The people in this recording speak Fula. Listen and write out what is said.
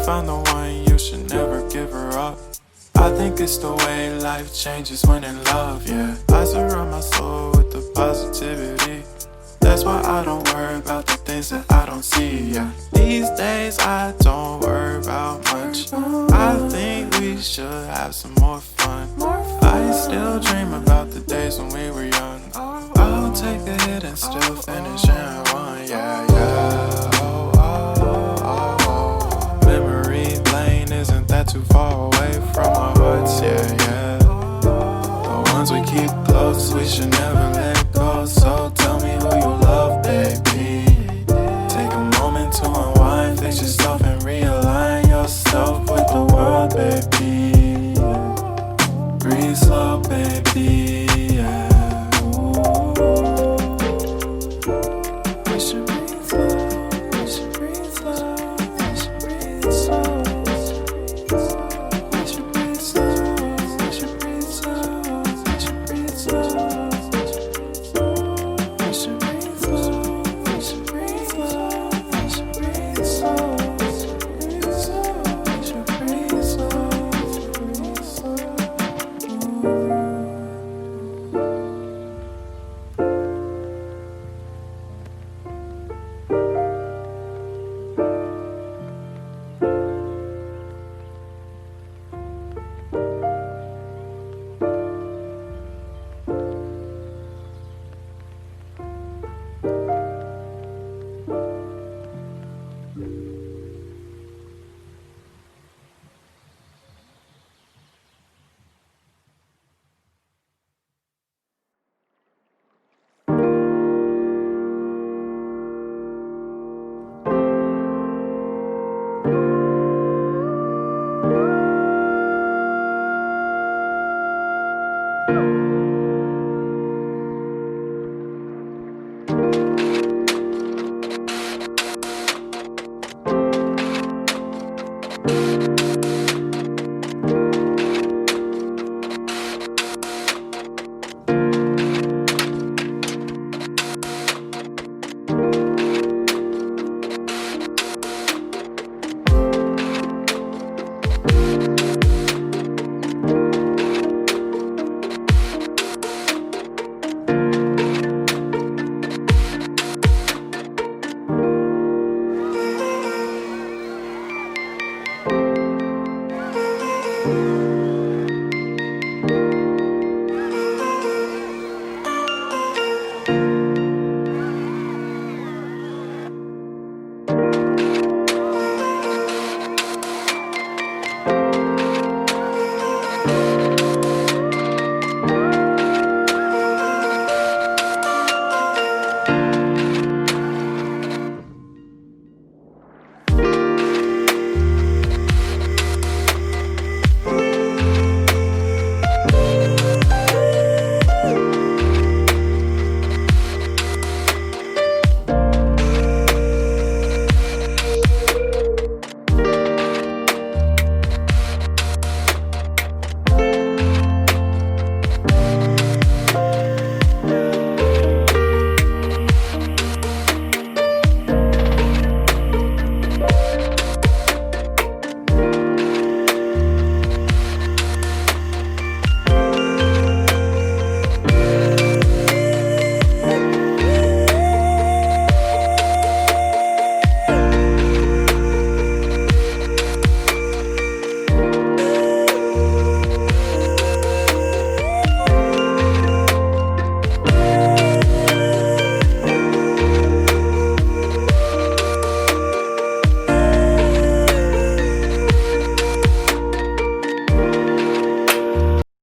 found the one, you should never give her up. I think it's the way life changes when in love, yeah. I surround my soul with the positivity. That's why I don't worry about the things that I don't see, yeah. These days I don't worry about much. I think we should have some more fun. I still dream about the days when we were young. I'll take a hit and still finish and run, yeah, yeah. Oh, oh, oh, oh. Memory lane isn't that too far away from our hearts, yeah, yeah. The ones we keep close, we should never let go. So tell me who you love, baby. Take a moment to unwind, fix yourself and realign yourself with the world, baby. Breathe slow, baby, yeah. We should breathe slow, we should breathe slow, we should breathe slow. We should breathe slow, we should breathe slow, we should breathe slow. you.